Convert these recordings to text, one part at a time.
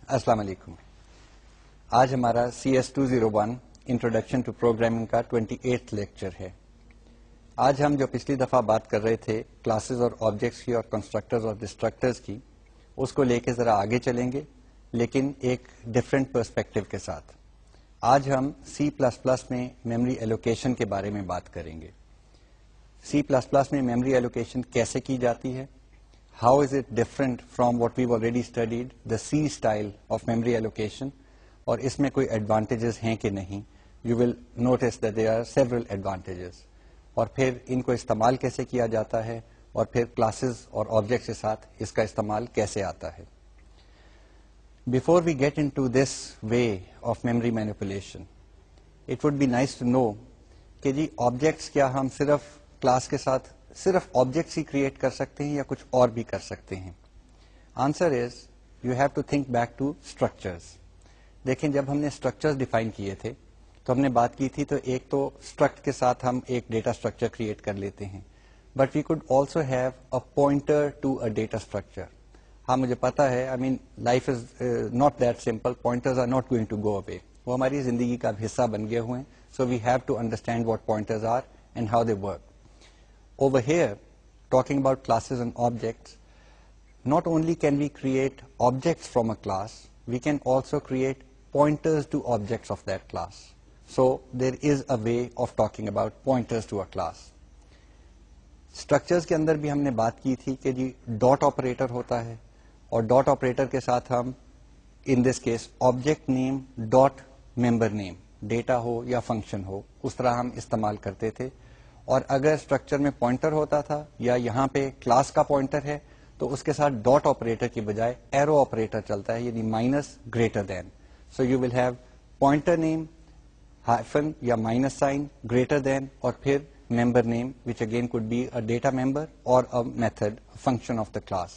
السلام علیکم. آج ہمارا CS201 انٹروڈکشن ٹو پروگرامنگ کا 28th لیکچر ہے. آج ہم جو پچھلی دفعہ بات کر رہے تھے کلاسز اور آبجیکٹس کی اور کنسٹرکٹرز اور ڈسٹرکٹرز کی، اس کو لے کے ذرا آگے چلیں گے لیکن ایک ڈفرینٹ پرسپیکٹو کے ساتھ. آج ہم C++ میں میموری ایلوکیشن کے بارے میں بات کریں گے. C++ میں میموری ایلوکیشن کیسے کی جاتی ہے، how is it different from what we've already studied, the C style of memory allocation, اور اس میں کوئی advantages ہیں کہ نہیں. You will notice that there are several advantages. اور پھر ان کو استعمال کیسے کیا جاتا ہے، اور پھر کلاسز اور آبجیکٹس کے ساتھ اس کا استعمال کیسے آتا ہے. Before we get into this way of memory manipulation, it would be nice to know کہ جی آبجیکٹس کیا ہم صرف کلاس کے ساتھ صرف آبجیکٹس ہی کریٹ کر سکتے ہیں یا کچھ اور بھی کر سکتے ہیں. Answer is you have to think back to structures. دیکھیں جب ہم نے اسٹرکچرز ڈیفائن کیے تھے تو ہم نے بات کی تھی تو ایک تو اسٹرکٹ کے ساتھ ہم ایک ڈیٹا اسٹرکچر کریٹ کر لیتے ہیں، but we could also have a pointer to a data structure. ہاں مجھے پتا ہے، I mean life is not that simple, pointers are not going to go away. وہ ہماری زندگی کا حصہ بن گئے ہوئے ہیں. So we have to understand what pointers are and how they work. Over here, talking about classes and objects, not only can we create objects from a class, we can also create pointers to objects of that class. So there is a way of talking about pointers to a class. Structures کے اندر بھی ہم نے بات کی تھی کہ جی dot operator ہوتا ہے، اور ڈاٹ آپریٹر کے ساتھ ہم in this case object name dot member name, data ہو یا فنکشن ہو، اس طرح ہم استعمال کرتے تھے. اور اگر اسٹرکچر میں پوائنٹر ہوتا تھا یا یہاں پہ کلاس کا پوائنٹر ہے تو اس کے ساتھ ڈاٹ آپریٹر کی بجائے ایرو آپریٹر چلتا ہے، یعنی minus greater than. So you will have pointer name hyphen یا مائنس سائن گریٹر دین، اور پھر member name which again could be a data member or a method function of the class.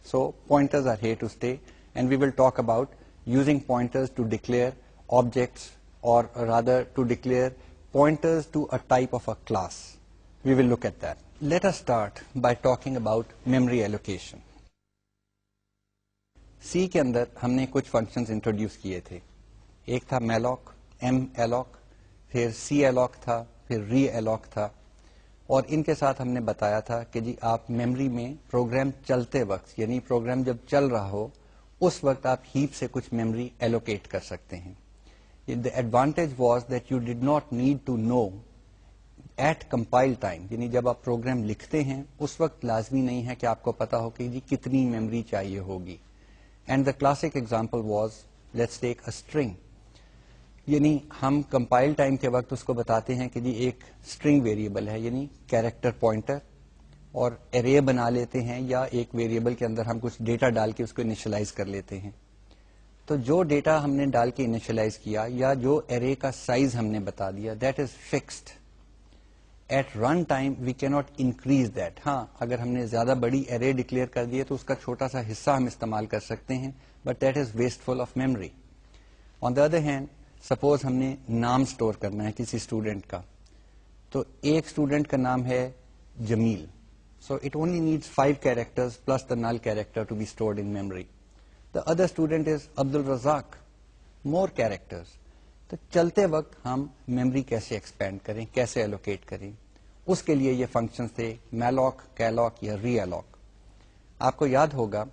So pointers are here to stay and we will talk about using pointers to declare objects or rather to declare pointers to a type of a class. We will look at that. Let us start by talking about memory allocation. C کے اندر ہم نے کچھ functions introduce کیے تھے. ایک تھا malloc، malloc، پھر calloc تھا، پھر realloc تھا، اور ان کے ساتھ ہم نے بتایا تھا کہ جی آپ میموری میں پروگرام چلتے وقت، یعنی پروگرام جب چل رہا ہو اس وقت آپ ہیپ سے کچھ میموری ایلوکیٹ کر سکتے ہیں. The advantage was that you did not need to know at compile time، یعنی جب آپ پروگرام لکھتے ہیں اس وقت لازمی نہیں ہے کہ آپ کو پتا ہو کہ جی کتنی میموری چاہیے ہوگی. And the classic example was let's take a string, یعنی ہم کمپائل ٹائم کے وقت اس کو بتاتے ہیں کہ جی ایک اسٹرنگ ویریبل ہے، یعنی کیریکٹر پوائنٹر، اور ارے بنا لیتے ہیں یا ایک ویریبل کے اندر ہم کچھ ڈیٹا ڈال کے اس کو انیشلائز کر لیتے ہیں. تو جو ڈیٹا ہم نے ڈال کے انیشلائز کیا یا جو ارے کا سائز ہم نے بتا دیا that is fixed. At run time we can not increase that. ہاں اگر ہم نے زیادہ بڑی ارے ڈکلیئر کر دی ہے تو اس کا چھوٹا سا حصہ ہم استعمال کر سکتے ہیں، but that is wasteful of memory. On the other hand suppose ہم نے نام اسٹور کرنا ہے کسی اسٹوڈینٹ کا، تو ایک اسٹوڈینٹ کا نام ہے Jamil, so it only needs 5 characters plus the null character to be stored in memory. The other student is Abdul Razak, more characters. تو چلتے وقت ہم میموری کیسے ایکسپینڈ کریں، کیسے ایلوکیٹ کریں، اس کے لیے یہ فنکشنز تھے malloc، calloc یا realloc. آپ کو یاد ہوگا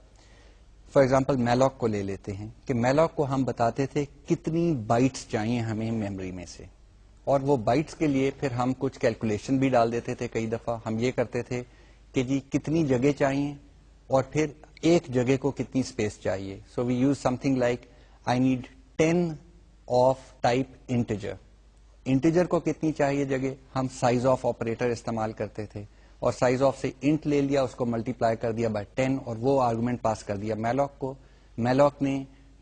فار ایگزامپل malloc کو لے لیتے ہیں کہ malloc کو ہم بتاتے تھے کتنی بائٹس چاہیے ہمیں میموری میں سے، اور وہ بائٹس کے لیے پھر ہم کچھ کیلکولیشن بھی ڈال دیتے تھے. کئی دفعہ ہم یہ کرتے تھے کہ جی کتنی جگہ چاہیے اور پھر ایک جگہ کو کتنی اسپیس چاہیے. So we use something like I need 10 of type integer. Integer کو کتنی چاہیے جگہ، ہم سائز آف آپریٹر استعمال کرتے تھے، اور سائز آف سے انٹ لے لیا، اس کو ملٹیپلائی کر دیا بائی 10 اور وہ آرگومنٹ پاس کر دیا malloc کو. malloc نے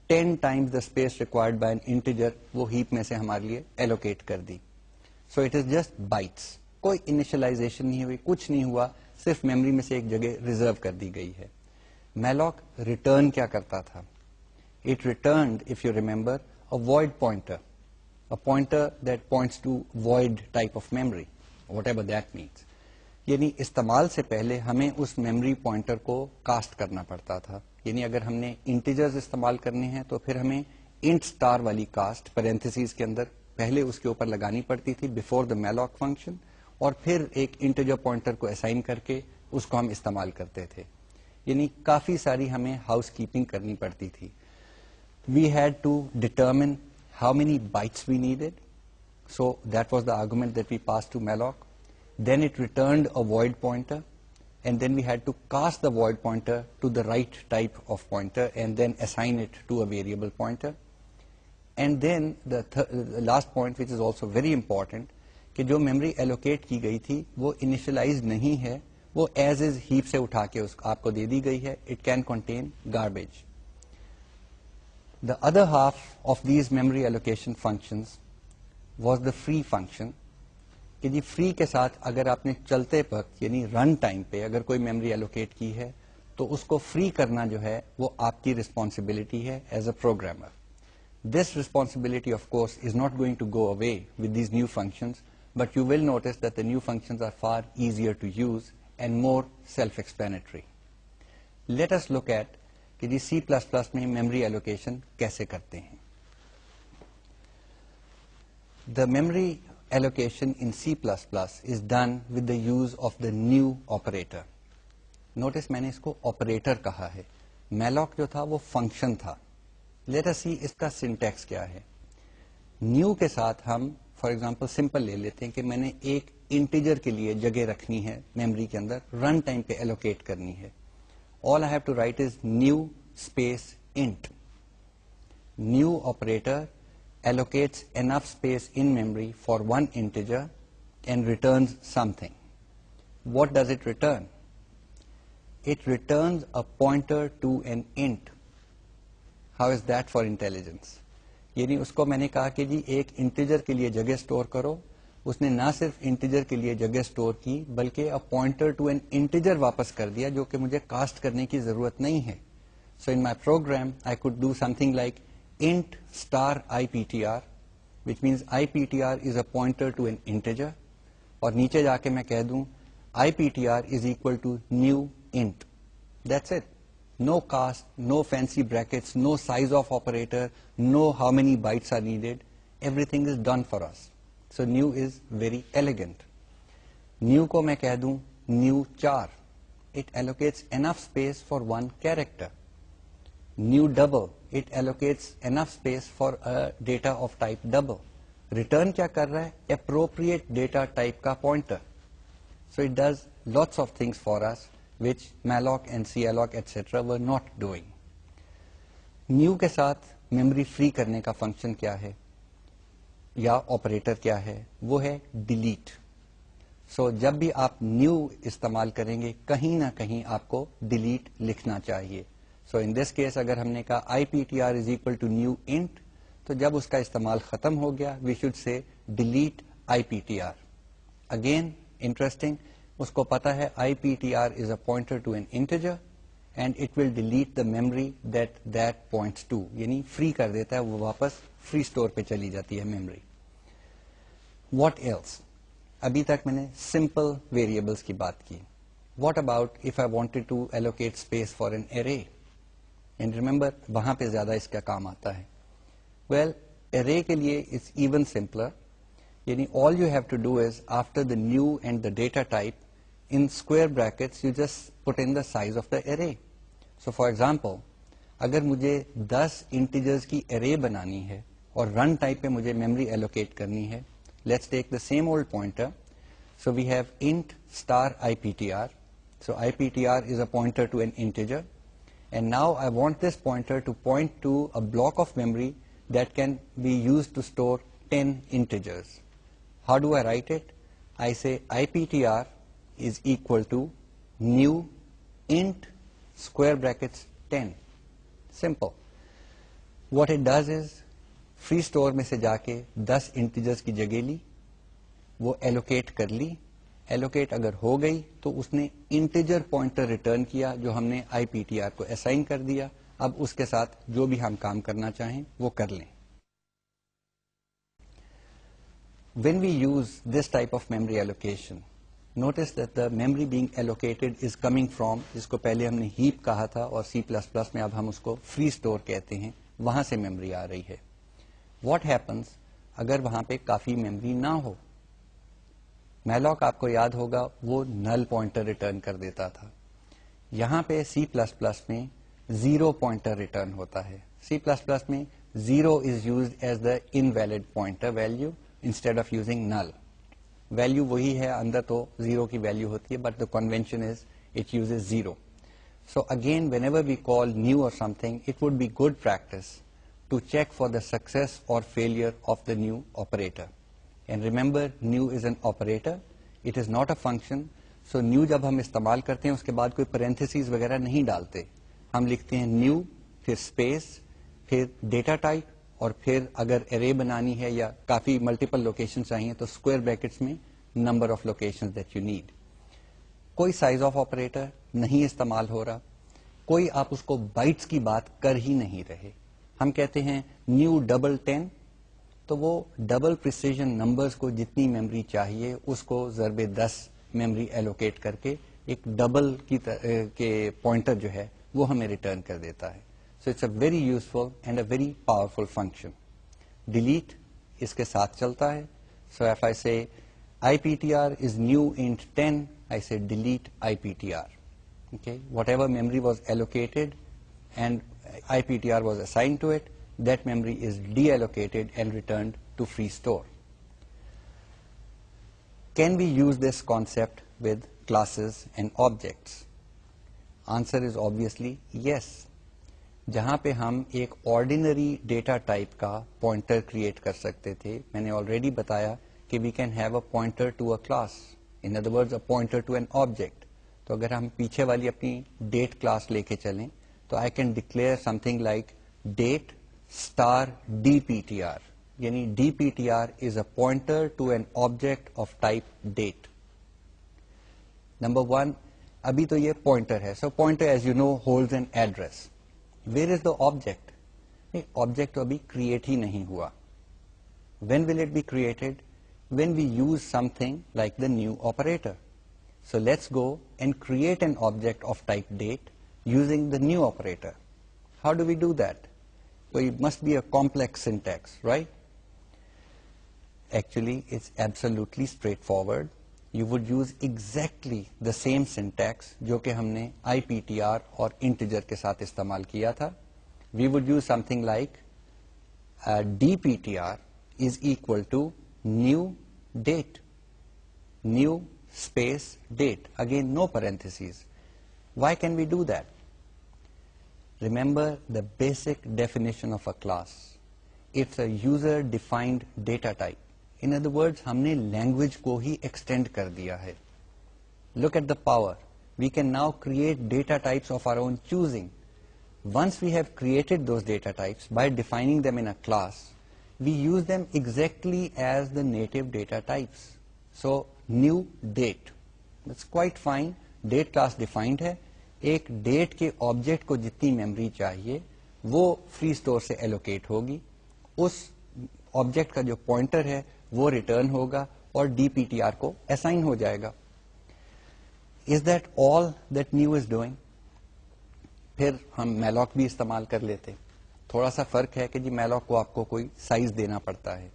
10 times the space required by an integer وہ ہیپ میں سے ہمارے لیے ایلوکیٹ کر دی. So it is just bytes, کوئی انیشلائزیشن نہیں ہوئی، کچھ نہیں ہوا، صرف میموری میں سے ایک جگہ ریزرو کر دی گئی ہے. malloc ریٹرن کیا کرتا تھا؟ It returned if you remember a void pointer, a pointer that points to void type of memory, whatever that means. یعنی استعمال سے پہلے ہمیں اس میموری پوائنٹر کو کاسٹ کرنا پڑتا تھا. یعنی اگر ہم نے انٹیجرز استعمال کرنے ہیں تو پھر ہمیں انٹ اسٹار والی کاسٹ پیرنتھیسز کے اندر پہلے اس کے اوپر لگانی پڑتی تھی بفور دا میلاک فنکشن, اور پھر ایک انٹیجر پوائنٹر کو اسائن کر کے اس کو ہم استعمال کرتے تھے. یعنی کافی ساری ہمیں ہاؤس کیپنگ کرنی پڑتی تھی. We had to determine how many bytes we needed, so that was the argument that we pass to malloc. Then it returned a void pointer, and then we had to cast the void pointer to the right type of pointer and then assign it to a variable pointer. And then the last point, which is also very important, کہ جو memory allocate کی گئی تھی وہ initialize نہیں ہے, وہ as is heap سے اٹھا کے آپ کو دے دی گئی ہے. It can contain garbage. The other half of these memory allocation functions was the free function, کہ جی فری کے ساتھ اگر آپ نے چلتے وقت یعنی رن ٹائم پہ اگر کوئی میموری ایلوکیٹ کی ہے تو اس کو فری کرنا جو ہے وہ آپ کی رسپانسبلٹی ہے as a programmer. This responsibility of course is not going to go away with these new functions, but you will notice that the new functions are far easier to use and more self explanatory. Let us look at کہ جی C plus plus میں memory allocation کیسے کرتے ہیں. The memory allocation in C++ is done with the use of the new operator. Notice میں نے اس کو operator کہا ہے, malloc جو تھا وہ function تھا. Let us see اس کا syntax کیا ہے. new کے ساتھ ہم for example simple لے لیتے ہیں کہ میں نے ایک integer کے لیے جگہ رکھنی ہے میموری کے اندر, run time پہ allocate کرنی ہے. All I have to write is new space int. New operator allocates enough space in memory for one integer and returns something. What does it return? It returns a pointer to an int. How is that for intelligence? یعنی اس کو میں نے کہا کہ جی ایک integer کے لیے جگہ اسٹور کرو, اس نے نہ صرف انٹیجر کے لیے جگہ اسٹور کی بلکہ a pointer to an integer واپس کر دیا جو کہ مجھے کاسٹ کرنے کی ضرورت نہیں ہے. So in my program I could do something like int star IPTR, which means IPTR is a pointer to an integer, اور نیچے جا کے میں کہہ دوں IPTR is equal to new int. That's it. No cast, no fancy brackets, no size of operator, no how many bytes are needed. Everything is done for us. So new is very elegant. New کو میں کہہ دوں new char. It allocates enough space for one character. New double, it allocates enough space for a data of type double. Return کیا کر رہا ہے, appropriate data type کا pointer. So it does lots of things for us which malloc and calloc etc. were not doing. New کے ساتھ memory free کرنے کا function کیا ہے یا operator کیا ہے, وہ ہے delete. So جب بھی آپ new استعمال کریں گے کہیں نہ کہیں آپ کو delete لکھنا چاہیے. So in this case اگر ہم نے کہا IPTR is equal to new int, تو جب اس کا استعمال ختم ہو گیا we should say delete IPTR. Again interesting, اس کو پتا ہے IPTR is a pointer to an integer and it will delete the memory that points to, یعنی free کر دیتا ہے, وہ واپس free store پہ چلی جاتی ہے memory. What else? ابھی تک میں نے simple variables کی بات کی. What about if I wanted to allocate space for an array? And remember وہاں پہ زیادہ اس کا کام آتا ہے. Well, array کے لیے it's even simpler. یعنی all you have to do is after the new and the data type in square brackets you just put in the size of the array. So for example اگر مجھے 10 integers کی array بنانی ہے اور run type پہ مجھے memory allocate کرنی ہے, let's take the same old pointer. So we have int star IPTR. So IPTR is a pointer to an integer. And now I want this pointer to point to a block of memory that can be used to store 10 integers. How do I write it? I say IPTR is equal to new int square brackets 10. Simple. What it does is free store میں سے جا کے 10 integers کی جگہ لی, وہ allocate کر لی. ایلوکیٹ اگر ہو گئی تو اس نے انٹیجر پوائنٹر ریٹرن کیا جو ہم نے آئی پی ٹی آر کو اسائن کر دیا. اب اس کے ساتھ جو بھی ہم کام کرنا چاہیں وہ کر لیں. When we use this type of memory allocation, Notice that the memory being allocated is coming from, جس کو پہلے ہم نے heap کہا تھا اور C++ میں اب ہم اس کو free store کہتے ہیں, وہاں سے memory آ رہی ہے. What happens اگر وہاں پہ کافی memory نہ ہو؟ malloc آپ کو یاد ہوگا وہ null pointer ریٹرن کر دیتا تھا. یہاں پہ C++ میں زیرو پوائنٹر ریٹرن ہوتا ہے. C++ میں zero is used as the invalid pointer value instead of using null. Value وہی ہے, اندر تو زیرو کی ویلو ہوتی ہے, but the convention is it uses zero. So again whenever we call new or something, it would be good practice to check for the success or failure of the new operator. And remember new is an operator, it is not a function. So new جب ہم استعمال کرتے ہیں اس کے بعد کوئی پیرنتھیسز وغیرہ نہیں ڈالتے, ہم لکھتے ہیں نیو, پھر اسپیس, پھر ڈیٹا ٹائپ, اور پھر اگر ارے بنانی ہے یا کافی ملٹیپل لوکیشن چاہیے تو اسکوائر بریکٹس میں number of location that you need. کوئی سائز آف آپریٹر نہیں استعمال ہو رہا, کوئی آپ اس کو بائٹس کی بات کر ہی نہیں رہے. ہم کہتے ہیں نیو ڈبل 10, تو وہ ڈبل پریسیجن نمبرز کو جتنی میموری چاہیے اس کو ضرب 10 میموری ایلوکیٹ کر کے ایک ڈبل کے پوائنٹر جو ہے وہ ہمیں ریٹرن کر دیتا ہے. So it's a very useful and a very powerful function. Delete اس کے ساتھ چلتا ہے. So if I say IPTR is new int 10, I say delete IPTR. Okay, whatever memory was allocated and IPTR was assigned to it, that memory is deallocated and returned to free store. Can we use this concept with classes and objects? Answer is obviously yes. جہاں پہ ہم ایک ordinary data type کا pointer create کر سکتے تھے, میں نے آلریڈی بتایا کہ we can have a pointer to a class, in other words a pointer to an object. تو اگر ہم پیچھے والی اپنی ڈیٹ کلاس لے کے چلیں تو I can declare something like date star DPTR, یعنی DPTR is a pointer to an object of type date. Number 1, ابھی تو یہ پوائنٹر ہے, so pointer as you know holds an address. Where is the object? Object تو ابھی create ہی نہیں ہوا. When will it be created? When we use something like the new operator. So let's go and create an object of type date using the new operator. How do we do that? So it must be a complex syntax, right? Actually, it's absolutely straightforward. You would use exactly the same syntax جو کہ ہم نے IPTR اور integer کے ساتھ استعمال کیا تھا. We would use something like DPTR is equal to new date. New space date. Again, no parentheses. Why can we do that? Remember the basic definition of a class. It's a user-defined data type. In other words, ہم نے language کو ہی extend کر دیا ہے. Look at the power. We can now create data types of our own choosing. Once we have created those data types by defining them in a class, we use them exactly as the native data types. So, new date. That's quite fine. Date class defined ہے. ایک date کے object کو جتنی memory چاہیے وہ free store سے allocate ہوگی. اس object کا جو pointer ہے وہ ریٹرن ہوگا اور DPTR کو اسائن ہو جائے گا. Is that all that new is doing? پھر ہم malloc بھی استعمال کر لیتے. تھوڑا سا فرق ہے کہ جی malloc کو آپ کو کوئی سائز دینا پڑتا ہے.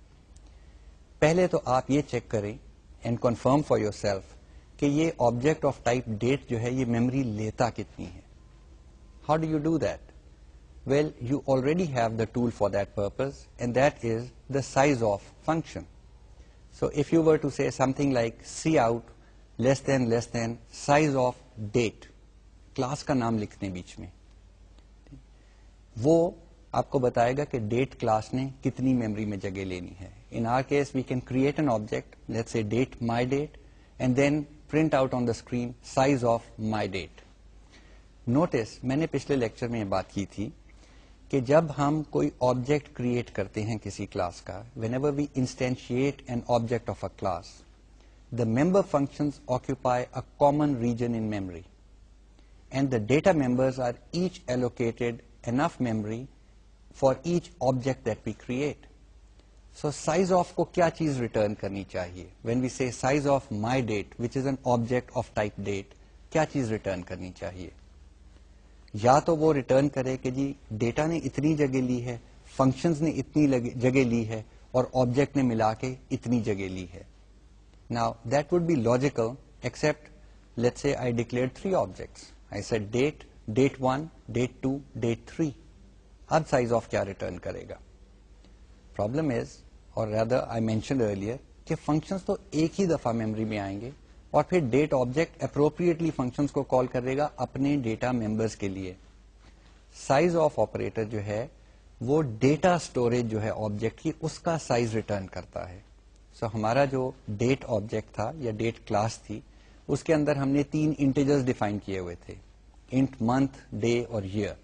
پہلے تو آپ یہ چیک کریں and confirm for your self کہ یہ آبجیکٹ آف ٹائپ ڈیٹ جو ہے یہ میموری لیتا کتنی ہے. How do you do that? Well, you already have the tool for that purpose, and that is the size of function. So if you were to say something like cout less than size of date, class کا نام لکھنے بیچ میں, وہ آپ کو بتائے گا کہ date class نے کتنی memory میں جگہ لینی ہے. In our case, we can create an object, let's say date my date, and then print out on the screen size of my date. Notice, میں نے پچھلے لیکچر میں یہ بات کی تھی کہ جب ہم کوئی آبجیکٹ کریٹ کرتے ہیں کسی کلاس کا, whenever we instantiate an object of a class, the member functions occupy a common region in memory, and the data members are each allocated enough memory for each object that we create. So size of کو کیا چیز return کرنی چاہیے؟ When we say size of my date which is an object of type date, کیا چیز return کرنی چاہیے؟ یا تو وہ ریٹرن کرے کہ جی ڈیٹا نے اتنی جگہ لی ہے، فنکشنز نے اتنی جگہ لی ہے، اور آبجیکٹ نے ملا کے اتنی جگہ لی ہے. Now that would be logical except let's say I declared 3 objects. I said date, date 1, date 2, date 3. اب size of کیا ریٹرن کرے گا؟ Problem is, or rather I mentioned earlier, کہ functions تو ایک ہی دفعہ میموری میں آئیں گے اور پھر ڈیٹ آبجیکٹ اپروپریٹلی فنکشنز کو کال کرے گا اپنے ڈیٹا ممبرس کے لیے. سائز آف آپریٹر جو ہے وہ ڈیٹا اسٹوریج جو ہے آبجیکٹ کی اس کا سائز ریٹرن کرتا ہے. سو ہمارا جو ڈیٹ آبجیکٹ تھا یا ڈیٹ کلاس تھی اس کے اندر ہم نے 3 انٹیجرز ڈیفائن کیے ہوئے تھے، انٹ، منتھ، ڈے اور ایئر.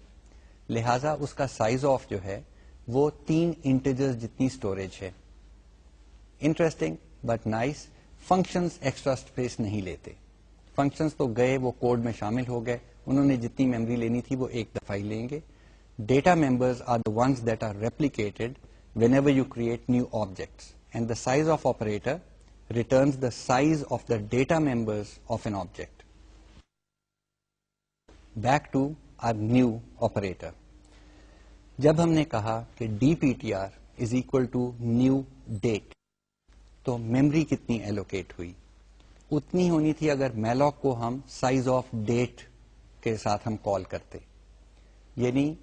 لہذا اس کا سائز آف جو ہے وہ 3 انٹیجرز جتنی اسٹوریج ہے. Interesting but nice, functions extra space نہیں لیتے. فنکشنز تو گئے وہ کوڈ میں شامل ہو گئے، انہوں نے جتنی میموری لینی تھی وہ ایک دفعہ ہی لیں گے. Data members are the ones that are replicated whenever you create new objects. And the size of operator returns the size of the data members of an object. Back to our new operator. جب ہم نے کہا کہ dptr is equal to new date تو memory کتنی allocate ہوئی؟ اتنی ہونی تھی اگر malloc کو ہم size of date کے ساتھ ہم کال کرتے. یعنی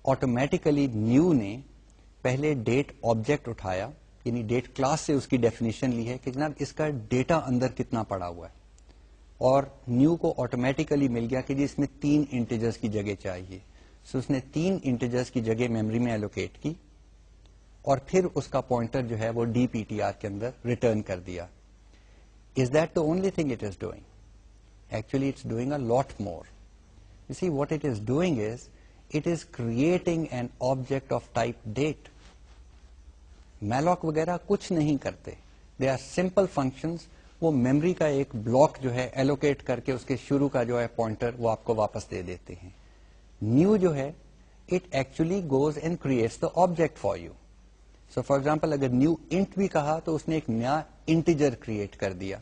آٹومیٹیکلی نیو نے پہلے ڈیٹ آبجیکٹ اٹھایا، یعنی ڈیٹ کلاس سے اس کی ڈیفینیشن لی ہے کہ جناب اس کا ڈیٹا اندر کتنا پڑا ہوا ہے، اور نیو کو آٹومیٹیکلی مل گیا کہ جی اس میں 3 انٹیجرز کی جگہ چاہیے. سو اس نے 3 انٹیجرز کی جگہ میموری میں ایلوکیٹ کی اور پھر اس کا پوائنٹر جو ہے وہ ڈی پی ٹی آر کے اندر ریٹرن کر دیا. Is that the only thing it is doing? Actually it's doing a lot more. You see what it is doing is it is creating an object of type date. Malloc وغیرہ کچھ نہیں کرتے، they are simple functions. وہ memory کا ایک block جو ہے allocate کر کے اس کے شروع کا جو ہے پوائنٹر وہ آپ کو واپس دے دیتے ہیں. نیو جو ہے it actually goes and creates the object for you. So for example اگر نیو انٹ بھی کہا تو اس نے ایک نیا انٹیجر کریٹ کر دیا،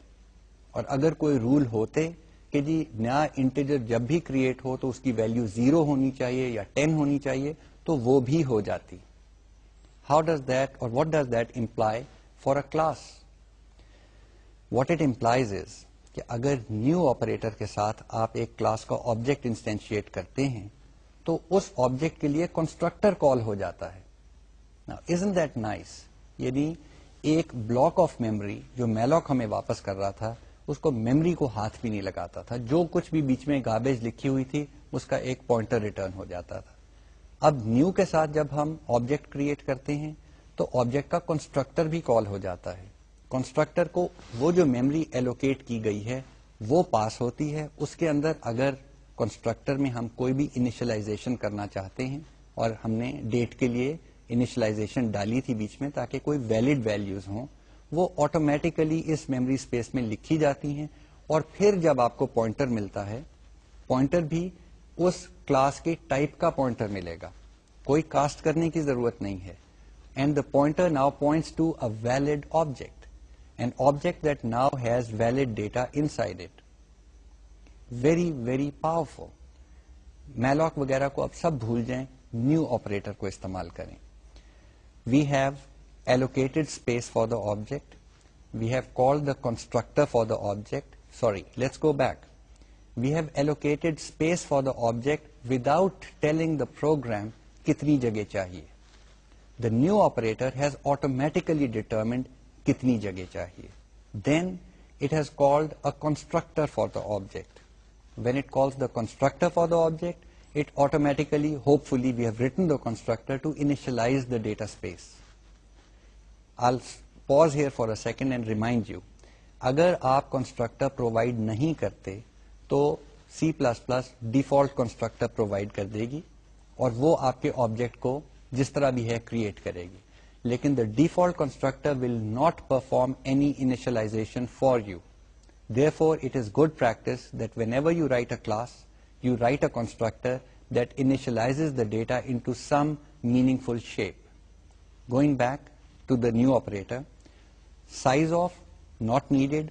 اور اگر کوئی رول ہوتے کہ جی نیا انٹیجر جب بھی کریٹ ہو تو اس کی ویلو 0 ہونی چاہیے یا 10 ہونی چاہیے تو وہ بھی ہو جاتی. How does that or what does that imply for a class? What it implies is کہ اگر نیو آپریٹر کے ساتھ آپ ایک کلاس کا آبجیکٹ انسٹینشیٹ کرتے ہیں تو اس آبجیکٹ کے لیے کنسٹرکٹر کال ہو جاتا ہے. Now, isn't that nice? یعنی ایک بلاک آف میموری جو میلوک ہمیں واپس کر رہا تھا اس کو میموری کو ہاتھ بھی نہیں لگاتا تھا، جو کچھ بھی بیچ میں گاربیج لکھی ہوئی تھی اس کا ایک پوائنٹر ریٹرن ہو جاتا تھا. اب نیو کے ساتھ جب ہم آبجیکٹ کریٹ کرتے ہیں تو آبجیکٹ کا کنسٹرکٹر بھی کال ہو جاتا ہے. کنسٹرکٹر کو وہ جو میموری ایلوکیٹ کی گئی ہے وہ پاس ہوتی ہے. اس کے اندر اگر کنسٹرکٹر میں ہم کوئی بھی انیشلائزیشن کرنا چاہتے ہیں، اور ہم نے ڈیٹ کے لیے انیشلائزیشن ڈالی تھی بیچ میں تاکہ کوئی ویلڈ ویلیوز ہوں، وہ آٹومیٹیکلی اس میموری اسپیس میں لکھی جاتی ہیں. اور پھر جب آپ کو پوائنٹر ملتا ہے، پوائنٹر بھی اس کلاس کے ٹائپ کا پوائنٹر ملے گا، کوئی کاسٹ کرنے کی ضرورت نہیں ہے. And the pointer now points to a valid object, an object that now has valid data inside it. Very very powerful. Malloc وغیرہ کو اب سب بھول جائیں، نیو آپریٹر کو استعمال کریں. We have allocated space for the object, we have called the constructor for the object. Sorry, let's go back. We have allocated space for the object without telling the program kitni jagah chahiye. The new operator has automatically determined kitni jagah chahiye. Then it has called a constructor for the object. When it calls the constructor for the object, it automatically, hopefully we have written the constructor to initialize the data space. I'll pause here for a second and remind you, agar aap constructor provide nahi karte تو C plus plus default constructor provide کر دے گی اور وہ آپ کے object کو جس طرح بھی ہے کریٹ کرے گی. لیکن the default constructor will not perform any initialization for you. Therefore it is good practice that whenever you write a class you write a constructor that initializes the data into some meaningful shape. Going back to the new operator. Size of not needed,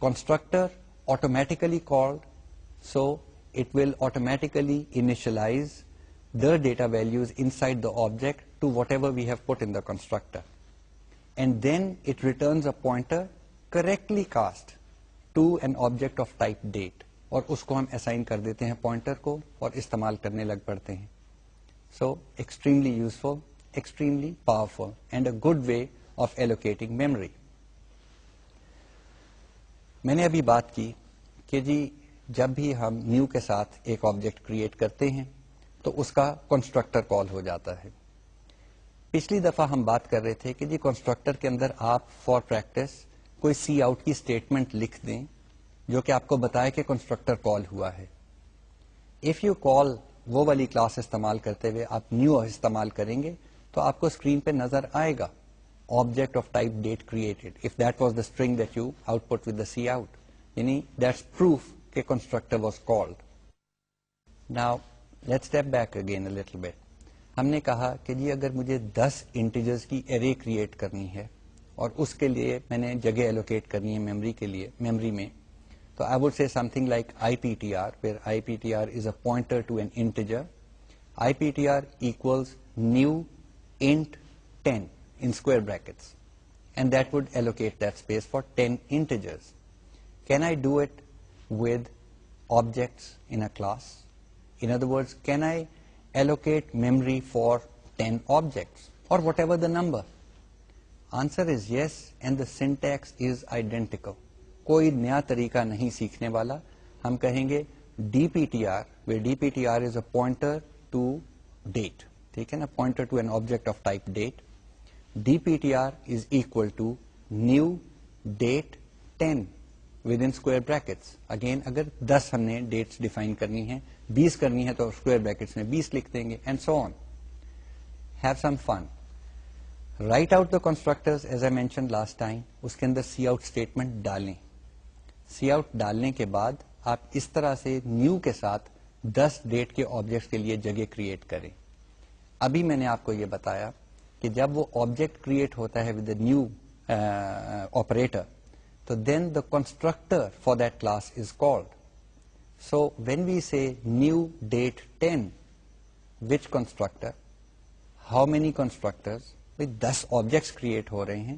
Constructor automatically called, so it will automatically initialize the data values inside the object to whatever we have put in the constructor. And then it returns a pointer correctly cast to an object of type date. اور اس کو ہم assign کر دیتے ہیں pointer کو اور استعمال کرنے لگ پڑتے ہیں. So extremely useful, extremely powerful and a good way of allocating memory. میں نے ابھی بات کی کہ جی جب بھی ہم نیو کے ساتھ ایک آبجیکٹ کریٹ کرتے ہیں تو اس کا کنسٹرکٹر کال ہو جاتا ہے. پچھلی دفعہ ہم بات کر رہے تھے کہ جی کنسٹرکٹر کے اندر آپ فار پریکٹس کوئی سی آؤٹ کی اسٹیٹمنٹ لکھ دیں جو کہ آپ کو بتائے کہ کنسٹرکٹر کال ہوا ہے. اف یو کال وہ والی کلاس استعمال کرتے ہوئے آپ نیو استعمال کریں گے تو آپ کو اسکرین پہ نظر آئے گا object of type date created, if that was the string that you output with the cout. Yani that's proof that constructor was called. Now let's step back again a little bit. ہم نے کہا کہ جی اگر مجھے 10 integers کی array create کرنی ہے اور اس کے لیے میں نے جگہ ایلوکیٹ کرنی ہے میموری میں, تو I would say something like IPTR, where IPTR is a pointer to an integer. IPTR equals new int 10 in square brackets, and that would allocate that space for 10 integers. Can I do it with objects in a class? In other words, can I allocate memory for 10 objects or whatever the number? Answer is yes, and the syntax is identical. کوئی نیا طریقہ نہیں سیکھنے والا. ہم کہیں گے DPTR, where DPTR is a pointer to date. ٹھیک ہے نا, pointer to an object of type date. DPTR is equal to new date 10 within square brackets. Again, اگر 10 ہم نے dates define کرنی ہے, 20 کرنی ہے تو square brackets میں 20 لکھ دیں گے, and so on. Have some fun. Write out the constructors as I mentioned last time. اس کے اندر cout statement ڈالیں. cout ڈالنے کے بعد آپ اس طرح سے new کے ساتھ 10 ڈیٹ کے آبجیکٹس کے لیے جگہ کریٹ کریں. ابھی میں نے آپ کو یہ بتایا کہ جب وہ آبجیکٹ کریٹ ہوتا ہے ود نیو آپریٹر تو then the constructor for that class is called. So when we say new date 10 which constructor, how many constructors, 10 objects create ہو رہے ہیں.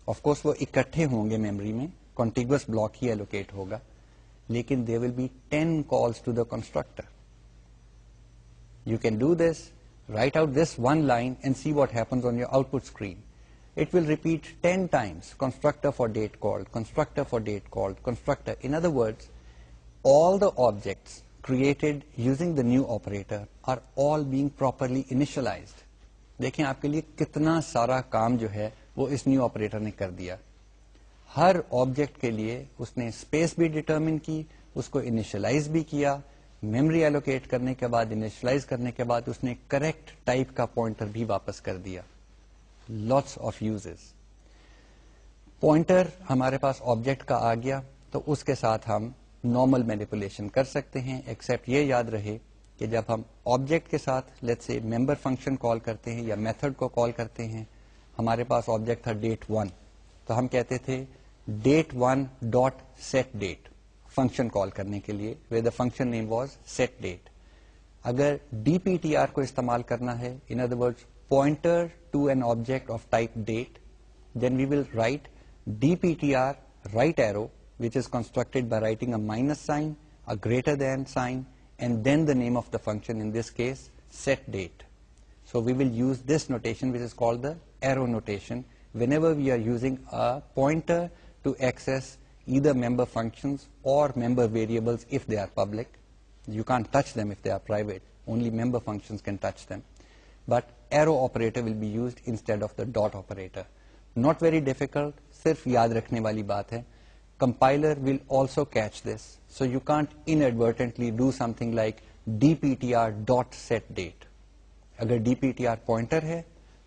آف کورس وہ اکٹھے ہوں گے میموری میں, کانٹیگوس بلاک ہی ایلوکیٹ ہوگا, لیکن they will be 10 calls to the constructor. You can do this. Write out this one line and see what happens on your output screen. It will repeat 10 times constructor for date called, constructor for date called, constructor. In other words, all the objects created using the new operator are all being properly initialized. دیکھیں آپ کے لیے کتنا سارا کام جو ہے وہ اس new operator نے کر دیا. ہر آبجیکٹ کے لیے اس نے اسپیس بھی ڈٹرمن کی, اس کو انیشلائز بھی کیا, میموری ایلوکیٹ کرنے کے بعد, انیشلائز کرنے کے بعد اس نے کریکٹ ٹائپ کا پوائنٹر بھی واپس کر دیا. Lots of uses. پوائنٹر ہمارے پاس آبجیکٹ کا آ گیا تو اس کے ساتھ ہم نارمل مینیپولیشن کر سکتے ہیں, ایکسپٹ یہ یاد رہے کہ جب ہم آبجیکٹ کے ساتھ let's say member function call کرتے ہیں یا میتھڈ کو کال کرتے ہیں, ہمارے پاس آبجیکٹ تھا ڈیٹ 1, تو ہم کہتے تھے date 1 dot set date function call کرنے کے لیے, where the function name was set date. اگر DPTR کو استعمال کرنا ہے, in other words pointer to an object of type date, then we will write DPTR right arrow which is constructed by writing a minus sign, a greater than sign, and then the name of the function, in this case set date. So we will use this notation which is called the arrow notation whenever we are using a pointer to access either member functions or member variables if they are public. You can't touch them if they are private. Only member functions can touch them. But arrow operator will be used instead of the dot operator. Not very difficult, صرف یاد رکھنے والی بات ہے. Compiler will also catch this. So you can't inadvertently do something like DPTR dot set date. اگر DPTR pointer ہے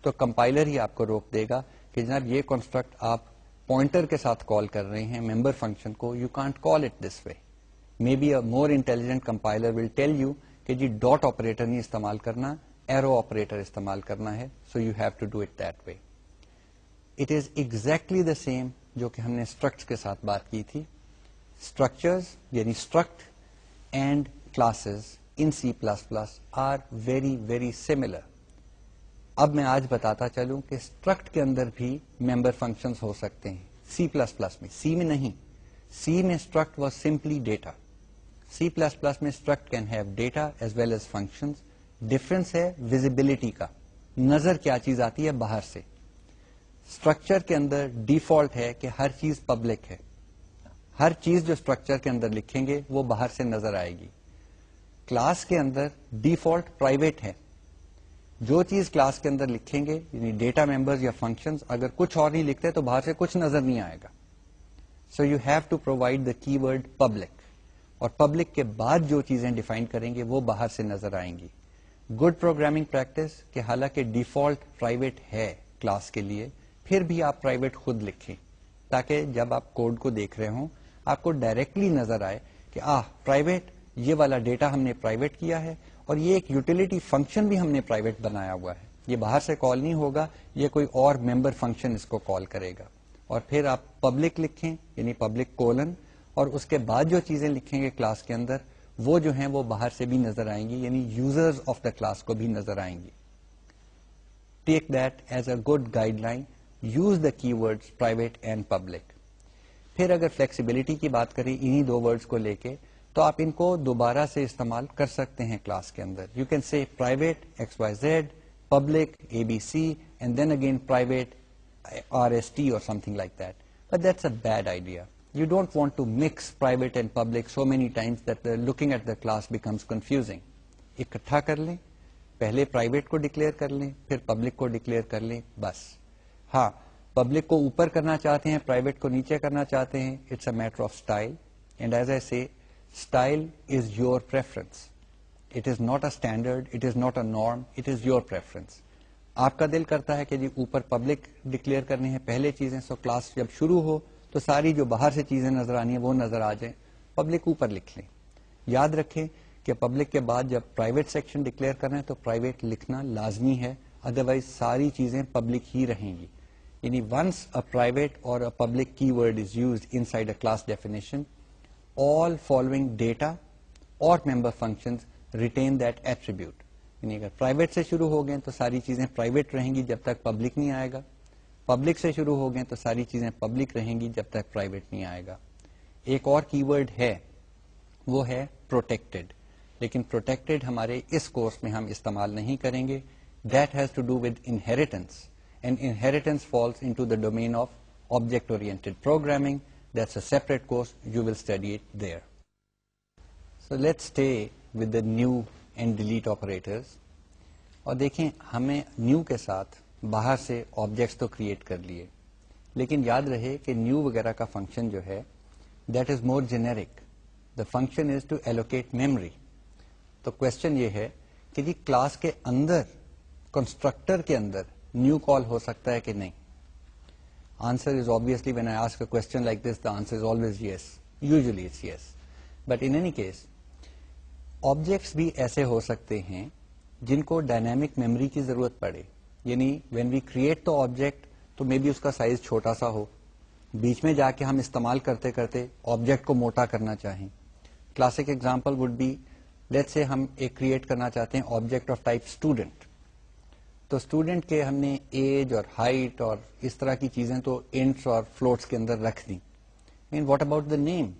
تو compiler ہی آپ کو روک دے گا کہ جناب یہ construct آپ پوائنٹر کے ساتھ کال کر رہے ہیں ممبر فنکشن کو, you can't call it this way. Maybe a more intelligent compiler will tell you کہ جی ڈاٹ آپریٹر نہیں استعمال کرنا, ایرو آپریٹر استعمال کرنا ہے. So you have to do it that way. It is exactly the same جو کہ ہم نے اسٹرکٹس کے ساتھ بات کی تھی. اسٹرکچرز یعنی struct and classes in C++ are very very similar. اب میں آج بتاتا چلوں کہ اسٹرکٹ کے اندر بھی ممبر فنکشنز ہو سکتے ہیں. C++ میں, C میں نہیں. C میں struct was simply data. C++ میں struct can have data as well as functions. Difference ہے ویزیبلٹی کا, نظر کیا چیز آتی ہے باہر سے. اسٹرکچر کے اندر ڈیفالٹ ہے کہ ہر چیز پبلک ہے. ہر چیز جو اسٹرکچر کے اندر لکھیں گے وہ باہر سے نظر آئے گی. کلاس کے اندر ڈیفالٹ پرائیویٹ ہے. جو چیز کلاس کے اندر لکھیں گے یعنی ڈیٹا ممبرز یا فنکشنز, اگر کچھ اور نہیں لکھتے تو باہر سے کچھ نظر نہیں آئے گا. So you have to provide the keyword public, اور پبلک کے بعد جو چیزیں ڈیفائن کریں گے وہ باہر سے نظر آئیں گی. گڈ پروگرامنگ پریکٹس کہ حالانکہ ڈیفالٹ پرائیویٹ ہے کلاس کے لیے, پھر بھی آپ پرائیویٹ خود لکھیں تاکہ جب آپ کوڈ کو دیکھ رہے ہوں آپ کو ڈائریکٹلی نظر آئے کہ پرائیویٹ, یہ والا ڈیٹا ہم نے پرائیویٹ کیا ہے اور یہ ایک یوٹیلیٹی فنکشن بھی ہم نے پرائیویٹ بنایا ہوا ہے. یہ باہر سے کال نہیں ہوگا, یہ کوئی اور ممبر فنکشن اس کو کال کرے گا. اور پھر آپ پبلک لکھیں یعنی پبلک کولن, اور اس کے بعد جو چیزیں لکھیں گے کلاس کے اندر وہ جو ہیں وہ باہر سے بھی نظر آئیں گی, یعنی یوزرز آف دا کلاس کو بھی نظر آئیں گی. Take that as a good guide line. Use the کی ورڈز پرائیویٹ اینڈ پبلک. پھر اگر فلیکسیبلٹی کی بات کریں انہی دو ورڈز کو لے کے, تو آپ ان کو دوبارہ سے استعمال کر سکتے ہیں کلاس کے اندر. You can say private XYZ, public ABC, and then again private RST or something like that. But that's a bad idea. You don't want to mix private and public so many times that looking at the class becomes confusing. اکٹھا کر لیں, پہلے private کو declare کر لیں پھر public کو declare کر لیں بس. ہاں, پبلک کو اوپر کرنا چاہتے ہیں پرائیویٹ کو نیچے کرنا چاہتے ہیں, it's a matter of style. And as I say style is your preference. It is not a standard, it is not a norm, it is your preference. آپ کا دل کرتا ہے کہ جی اوپر پبلک ڈکلیئر کرنے ہیں پہلے چیزیں, سو کلاس جب شروع ہو تو ساری جو باہر سے چیزیں نظر آنی ہیں وہ نظر آ جائیں, پبلک اوپر لکھ لیں. یاد رکھیں کہ پبلک کے بعد جب پرائیویٹ سیکشن ڈکلیئر کرنا ہے تو پرائیویٹ لکھنا لازمی ہے, ادروائز ساری چیزیں پبلک ہی رہیں گی. یعنی ونس اے پرائیویٹ اور اے پبلک کی word is used in side a class definition, all following data or member functions retain that attribute. یعنی اگر پرائیویٹ سے شروع ہو گئے تو ساری چیزیں پرائیویٹ رہیں گی جب تک پبلک نہیں آئے گا, پبلک سے شروع ہو گئے تو ساری چیزیں پبلک رہیں گی جب تک پرائیویٹ نہیں آئے گا. ایک اور کی ورڈ ہے وہ ہے پروٹیکٹڈ, لیکن پروٹیکٹڈ ہمارے اس کورس میں ہم استعمال نہیں کریں گے. That has to do with inheritance, and inheritance falls into the domain of object oriented programming. That's a separate course, you will study it there. So let's stay with the new and delete operators. اور دیکھیں ہمیں new کے ساتھ باہر سے objects تو create کر لیے, لیکن یاد رہے کہ نیو وغیرہ کا فنکشن جو ہے that is more generic. The function is to allocate memory. تو کوشچن یہ ہے کہ جی کلاس کے اندر کنسٹرکٹر کے اندر نیو کال ہو سکتا ہے کہ نہیں. Answer is obviously, when I ask a question like this, the answer is always yes. Usually it's yes. But in any case, objects بھی ایسے ہو سکتے ہیں جن کو ڈائنامک میموری کی ضرورت پڑے. یعنی when we create the object تو مے بی اس کا سائز چھوٹا سا ہو, بیچ میں جا کے ہم استعمال کرتے کرتے آبجیکٹ کو موٹا کرنا چاہیں. Classic example would be, let's say ہم ایک کریٹ کرنا چاہتے ہیں آبجیکٹ آف ٹائپ اسٹوڈنٹ. تو اسٹوڈنٹ کے ہم نے ایج اور ہائٹ اور اس طرح کی چیزیں تو انٹس اور فلوٹس کے اندر رکھ دی. مین واٹ اباؤٹ دا نیم؟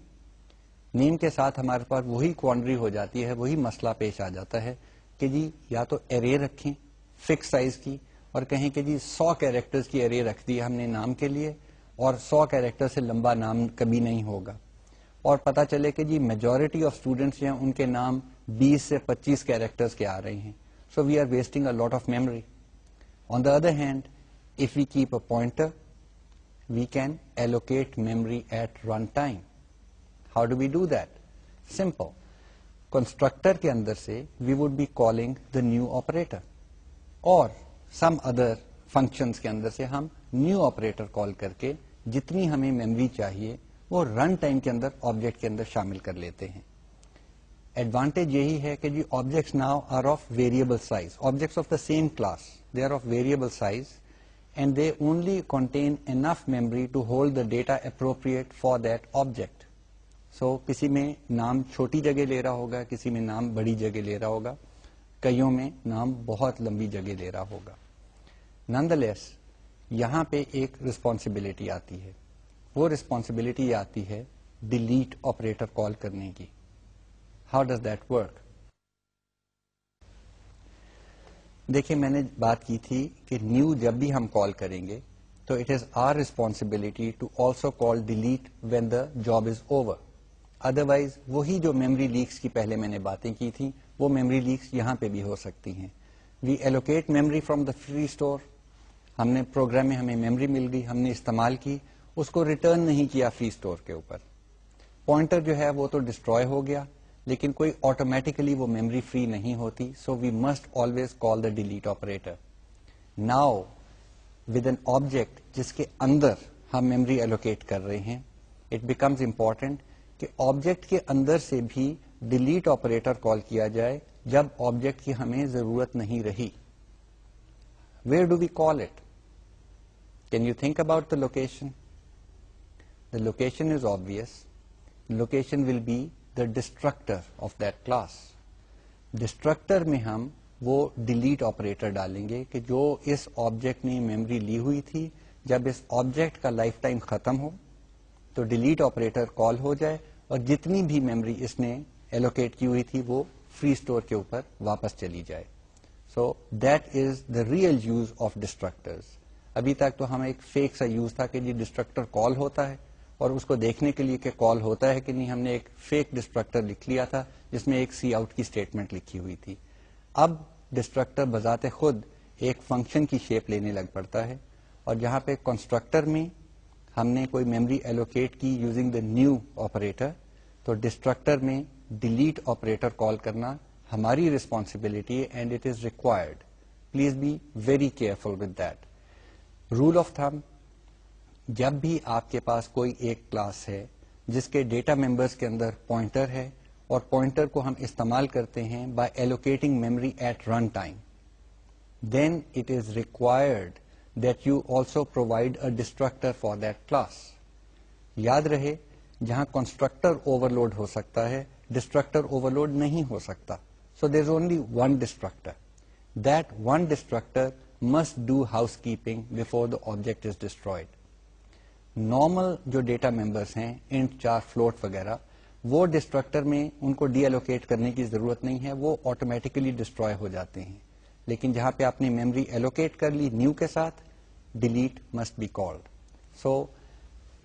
نیم کے ساتھ ہمارے پاس وہی کوانڈری ہو جاتی ہے, وہی مسئلہ پیش آ جاتا ہے کہ جی یا تو ایرے رکھیں فکس سائز کی اور کہیں کہ جی 100 کیریکٹرز کی ایرے رکھ دی ہم نے نام کے لیے, اور 100 کیریکٹر سے لمبا نام کبھی نہیں ہوگا. اور پتا چلے کہ جی میجورٹی آف اسٹوڈینٹس ہیں ان کے نام 20 سے 25 کیریکٹرز کے آ رہے ہیں. So we are wasting a lot of memory. On the other hand, if we keep a pointer, we can allocate memory at runtime. How do we do that? Simple. Constructor کے اندر سے we would be calling the new operator, or some other functions کے اندر سے ہم new operator call کر کے جتنی ہمیں memory چاہیے وہ رن ٹائم کے اندر آبجیکٹ کے اندر شامل کر لیتے ہیں. ایڈوانٹیج یہی ہے کہ جی objects now are of variable size, objects of the same class, they are of variable size and they only contain enough memory to hold the data appropriate for that object. So کسی میں نام چھوٹی جگہ لے رہا ہوگا, کسی میں نام بڑی جگہ لے رہا ہوگا, کئیوں میں نام بہت لمبی جگہ لے رہا ہوگا. نندلیس یہاں پہ ایک رسپانسبلٹی آتی ہے, وہ رسپانسبلٹی آتی ہے ڈیلیٹ آپریٹر کال کرنے کی. How does that work? دیکھیں میں نے بات کی تھی کہ نیو جب بھی ہم کال کریں گے تو it is our responsibility to also call delete when the job is over. Otherwise وہی جو میموری لیکس کی پہلے میں نے باتیں کی تھیں وہ میموری لیکس یہاں پہ بھی ہو سکتی ہیں. We allocate memory from the free store, ہم نے پروگرام میں ہمیں میموری مل گئی, ہم نے استعمال کی, اس کو ریٹرن نہیں کیا فری اسٹور کے اوپر. پوائنٹر جو ہے وہ تو ڈسٹروائے ہو گیا, لیکن کوئی آٹومیٹیکلی وہ میموری فری نہیں ہوتی. So we must always call the delete operator. Now with an object جس کے اندر ہم میموری ایلوکیٹ کر رہے ہیں, اٹ بیکمز امپورٹنٹ کہ آبجیکٹ کے اندر سے بھی ڈیلیٹ آپریٹر کال کیا جائے جب آبجیکٹ کی ہمیں ضرورت نہیں رہی. Where do we call it? Can you think about the location? The location is obvious. Location will be the destructor of that class. Destructor میں ہم وہ ڈیلیٹ آپریٹر ڈالیں گے کہ جو اس آبجیکٹ نے میموری لی ہوئی تھی, جب اس آبجیکٹ کا لائف ٹائم ختم ہو تو ڈیلیٹ آپریٹر کال ہو جائے اور جتنی بھی میموری اس نے ایلوکیٹ کی ہوئی تھی وہ فری اسٹور کے اوپر واپس چلی جائے. So that is the real use of destructors. ابھی تک تو ہمیں ایک فیک سا یوز تھا کہ جی ڈسٹرکٹر کال ہوتا ہے, اور اس کو دیکھنے کے لیے کہ کال ہوتا ہے کہ نہیں ہم نے ایک فیک ڈسٹرکٹر لکھ لیا تھا جس میں ایک سی آؤٹ کی اسٹیٹمنٹ لکھی ہوئی تھی. اب ڈسٹرکٹر بذات خود ایک فنکشن کی شیپ لینے لگ پڑتا ہے, اور جہاں پہ کنسٹرکٹر میں ہم نے کوئی میموری ایلوکیٹ کی یوزنگ دا نیو آپریٹر, تو ڈسٹرکٹر میں ڈیلیٹ آپریٹر کال کرنا ہماری ریسپانسبلٹی ہے and it is required. Please be very careful with that. Rule of thumb, جب بھی آپ کے پاس کوئی ایک کلاس ہے جس کے ڈیٹا ممبرس کے اندر پوائنٹر ہے اور پوائنٹر کو ہم استعمال کرتے ہیں by allocating memory at run time, then it is required that you also provide a destructor for that class. یاد رہے جہاں کنسٹرکٹر اوور لوڈ ہو سکتا ہے ڈسٹرکٹر اوور لوڈ نہیں ہو سکتا. So there is only one destructor. That one destructor must do housekeeping before the object is destroyed. Normal جو data members ہیں انٹ, چار, فلوٹ وغیرہ, وہ ڈسٹرکٹر میں ان کو ڈی ایلوکیٹ کرنے کی ضرورت نہیں ہے, وہ آٹومیٹیکلی ڈسٹروائے ہو جاتے ہیں. لیکن جہاں پہ آپ نے میموری ایلوکیٹ کر لی نیو کے ساتھ, delete must be called. So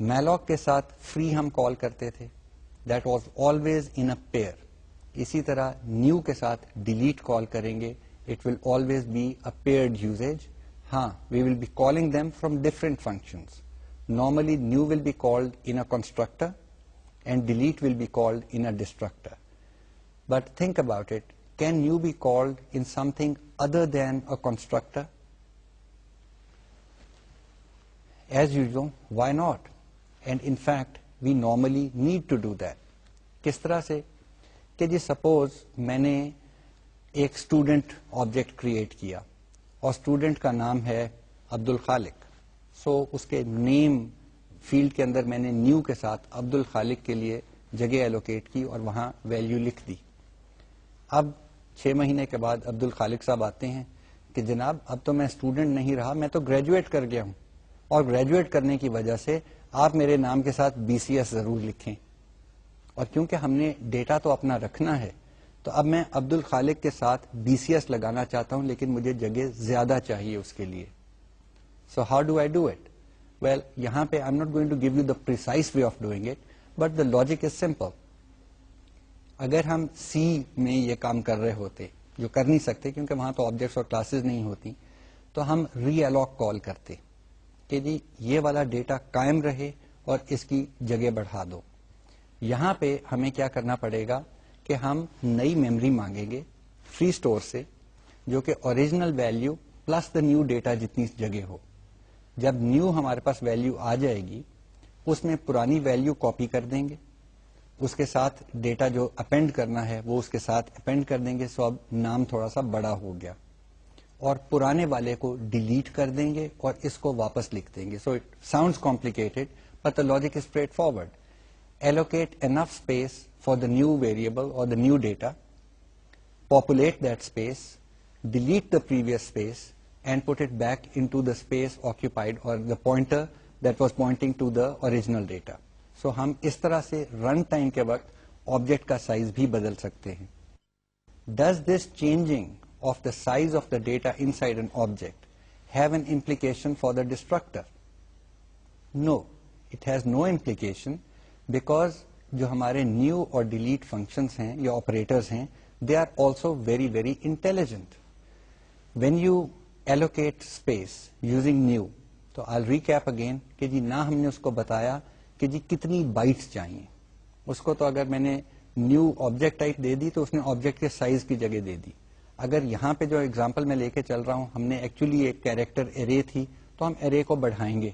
malloc کے ساتھ فری ہم کال کرتے تھے, that was always in a pair. اسی طرح نیو کے ساتھ ڈیلیٹ کال کریں گے, it will always be a paired usage. ہاں, we will be calling them from different functions. Normally new will be called in a constructor and delete will be called in a destructor. But think about it, can new be called in something other than a constructor? As usual, why not? And in fact, we normally need to do that. کس طرح سے کہ جی suppose میں نے ایک student object create کیا اور student کا نام ہے عبد الخالق. سو اس کے نیم فیلڈ کے اندر میں نے نیو کے ساتھ عبد الخالق کے لیے جگہ ایلوکیٹ کی اور وہاں ویلیو لکھ دی. اب 6 مہینے کے بعد عبد الخالق صاحب آتے ہیں کہ جناب اب تو میں اسٹوڈنٹ نہیں رہا, میں تو گریجویٹ کر گیا ہوں, اور گریجویٹ کرنے کی وجہ سے آپ میرے نام کے ساتھ BCS ضرور لکھیں. اور کیونکہ ہم نے ڈیٹا تو اپنا رکھنا ہے تو اب میں عبد الخالق کے ساتھ BCS لگانا چاہتا ہوں, لیکن مجھے جگہ زیادہ چاہیے اس کے لیے. So how do I do it? Well, یہاں پہ I'm not going to give you the precise way of doing it, but the logic is simple. اگر ہم C میں یہ کام کر رہے ہوتے, جو کر نہیں سکتے کیونکہ وہاں تو آبجیکٹس اور کلاسز نہیں ہوتی, تو ہم ری الاک کال کرتے کہ جی یہ والا ڈیٹا قائم رہے اور اس کی جگہ بڑھا دو. یہاں پہ ہمیں کیا کرنا پڑے گا کہ ہم نئی میموری مانگیں گے فری اسٹور سے, جو کہ original value plus the new data جتنی جگہ ہو. جب نیو ہمارے پاس ویلیو آ جائے گی اس میں پرانی ویلیو کاپی کر دیں گے, اس کے ساتھ ڈیٹا جو اپینڈ کرنا ہے وہ اس کے ساتھ اپینڈ کر دیں گے. سو اب نام تھوڑا سا بڑا ہو گیا, اور پرانے والے کو ڈیلیٹ کر دیں گے اور اس کو واپس لکھ دیں گے. So it sounds complicated but the logic is straightforward. Allocate enough space for the new variable or the new data, populate that space, delete the previous space and put it back into the space occupied or the pointer that was pointing to the original data. So ہم اس طرح سے run time کے وقت object کا size بھی بدل سکتے ہیں. Does this changing of the size of the data inside an object have an implication for the destructor? No, it has no implication because جو ہمارے نیو اور ڈیلیٹ فنکشنز ہیں یا آپریٹرز ہیں, they are also very very intelligent. When you allocate space using new, تو I'll recap again کہ جی نہ ہم نے اس کو بتایا کہ جی کتنی بائٹس چاہیے. اس کو تو اگر میں نے نیو آبجیکٹ ٹائپ دے دی تو اس نے آبجیکٹ کے سائز کی جگہ دے دی. اگر یہاں پہ جو ایگزامپل میں لے کے چل رہا ہوں ہم نے ایکچولی ایک کیریکٹر ارے تھی, تو ہم ارے کو بڑھائیں گے.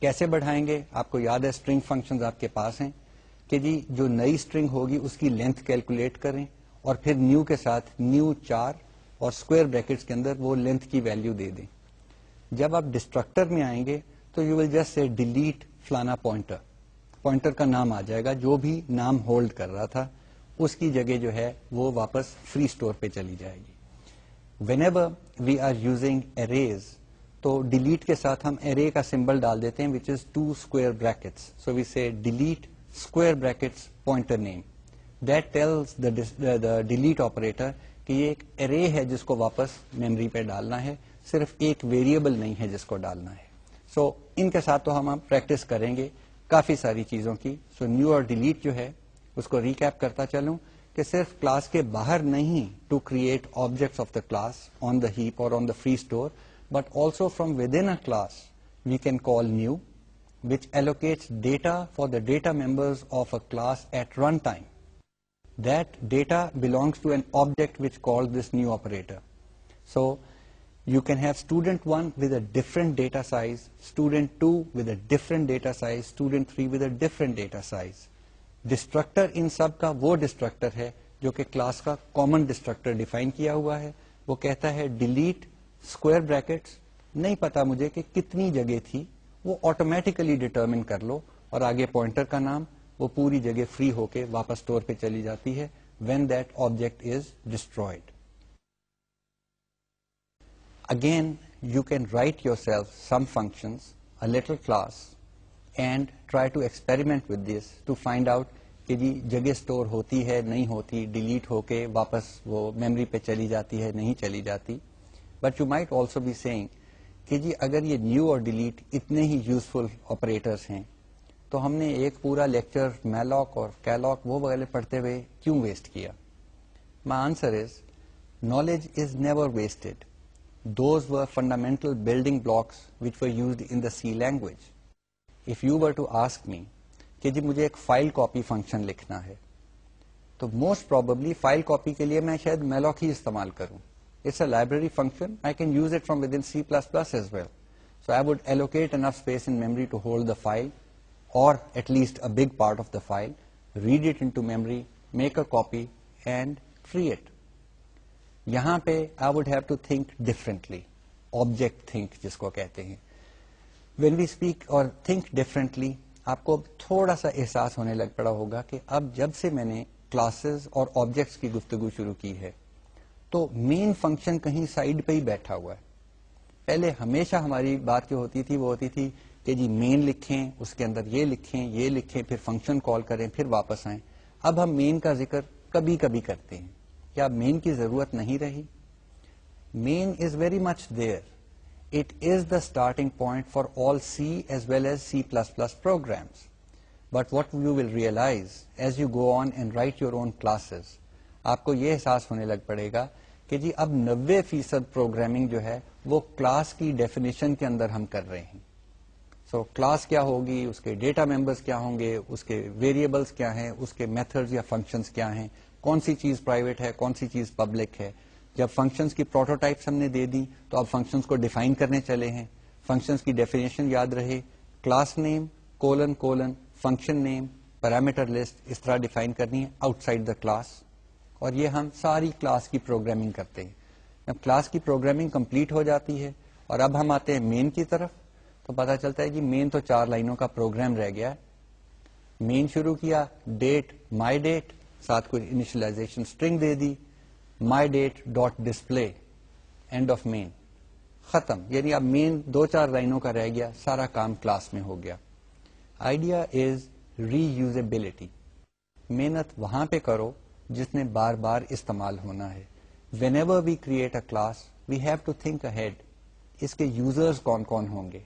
کیسے بڑھائیں گے؟ آپ کو یاد ہے اسٹرنگ فنکشنز آپ کے پاس ہیں کہ جی جو نئی اسٹرنگ ہوگی اس کی لینتھ کیلکولیٹ کریں اور پھر نیو کے ساتھ نیو 4 اور اسکوائر بریکٹس کے اندر وہ لینتھ کی ویلیو دے دیں. جب آپ ڈسٹرکٹر میں آئیں گے تو you will just say delete فلانا پوائنٹر, پوائنٹر کا نام آ جائے گا, جو بھی نام ہولڈ کر رہا تھا اس کی جگہ جو ہے وہ واپس فری اسٹور پہ چلی جائے گی. Whenever we are using arrays, تو ڈیلیٹ کے ساتھ ہم ارے کا سمبل ڈال دیتے ہیں وچ از 2 اسکوائر بریکٹس. سو وی سے delete square brackets pointer name. That tells the delete operator کہ یہ ایک array ہے جس کو واپس میموری پہ ڈالنا ہے, صرف ایک ویریبل نہیں ہے جس کو ڈالنا ہے. سو ان کے ساتھ تو ہم پریکٹس کریں گے کافی ساری چیزوں کی. سو نیو اور ڈیلیٹ جو ہے اس کو ریکیپ کرتا چلوں کہ صرف کلاس کے باہر نہیں to create objects of the class on the heap or on the free store, but also from within a class we can call new which allocates data for the data members of a class at runtime. That data belongs to an object which calls this new operator. So you can have student 1 with a different data size, student 2 with a different data size, student 3 with a different data size. Destructor ان سب کا وہ destructor ہے جو کہ class کا common destructor define کیا ہوا ہے. وہ کہتا ہے delete square brackets, نہیں پتا مجھے کہ کتنی جگہ تھی, وہ آٹومیٹیکلی ڈٹرمن کر لو, اور آگے پوائنٹر کا نام, وہ پوری جگہ فری ہو کے واپس اسٹور پہ چلی جاتی ہے when that object is destroyed. Again, you can write yourself some functions, a little class, and try to experiment with this to find out کہ جی جگہ اسٹور ہوتی ہے نہیں ہوتی, ڈیلیٹ ہو کے واپس وہ میموری پہ چلی جاتی ہے نہیں چلی جاتی. But you might also be saying کہ جی اگر یہ نیو اور ڈیلیٹ اتنے ہی یوزفل آپریٹرس ہیں تو ہم نے ایک پورا لیکچر میلاک اور کیلاک وہ وغیرہ پڑھتے ہوئے کیوں ویسٹ کیا؟ My answer is knowledge is never wasted. Those were fundamental building blocks which were used in the C language. If you were to ask me کہ جی مجھے ایک فائل کاپی فنکشن لکھنا ہے تو موسٹ پروبیبلی فائل کاپی کے لیے میں شاید میلاک ہی استعمال کروں. It's a library function. I can use it from within C++ as well. So I would allocate enough space in memory to hold the file, or at least a big part of the file, read it into memory, make a copy, and free it. یہاں پہ I would have to think differently. Object think جس کو کہتے ہیں. When we speak or think differently, آپ کو تھوڑا سا احساس ہونے لگ پڑا ہوگا کہ اب جب سے میں نے کلاسز اور آبجیکٹس کی گفتگو شروع کی ہے تو مین فنکشن کہیں سائڈ پہ ہی بیٹھا ہوا ہے. پہلے ہمیشہ ہماری بات جو ہوتی تھی وہ ہوتی تھی کہ جی مین لکھیں, اس کے اندر یہ لکھیں, پھر فنکشن کال کریں, پھر واپس آئیں. اب ہم مین کا ذکر کبھی کبھی کرتے ہیں. کیا مین کی ضرورت نہیں رہی؟ Main is very much there. It is the starting point for all C as well as C++ programs. But what you will realize as you go on and write your own classes, آپ کو یہ احساس ہونے لگ پڑے گا کہ جی اب 90% programming جو ہے وہ کلاس کی ڈیفینیشن کے اندر ہم کر رہے ہیں. سو کلاس کیا ہوگی, اس کے ڈیٹا ممبرس کیا ہوں گے, اس کے ویریبلس کیا ہیں, اس کے میتھڈز یا فنکشنز کیا ہیں, کون سی چیز پرائیویٹ ہے, کون سی چیز پبلک ہے. جب فنکشنز کی پروٹوٹائپس ہم نے دے دی تو اب فنکشنز کو ڈیفائن کرنے چلے ہیں. فنکشنز کی ڈیفینیشن یاد رہے, class name colon function name parameter list اس طرح ڈیفائن کرنی ہے آؤٹ سائڈ دا کلاس, اور یہ ہم ساری کلاس کی پروگرامنگ کرتے ہیں. جب کلاس کی پروگرامنگ کمپلیٹ ہو جاتی ہے اور اب ہم آتے ہیں مین کی طرف, تو پتا چلتا ہے کہ مین تو 4 لائنوں کا پروگرام رہ گیا ہے. مین شروع کیا, ڈیٹ مائی ڈیٹ, ساتھ کوئی انیشلائزیشن اسٹرنگ دے دی, my date dot display, end of main, ختم. یعنی اب مین 2-4 لائنوں کا رہ گیا, سارا کام کلاس میں ہو گیا. Idea is reusability. محنت وہاں پہ کرو جس نے بار بار استعمال ہونا ہے. Whenever we create a class we have to think ahead, اس کے یوزرز کون کون ہوں گے.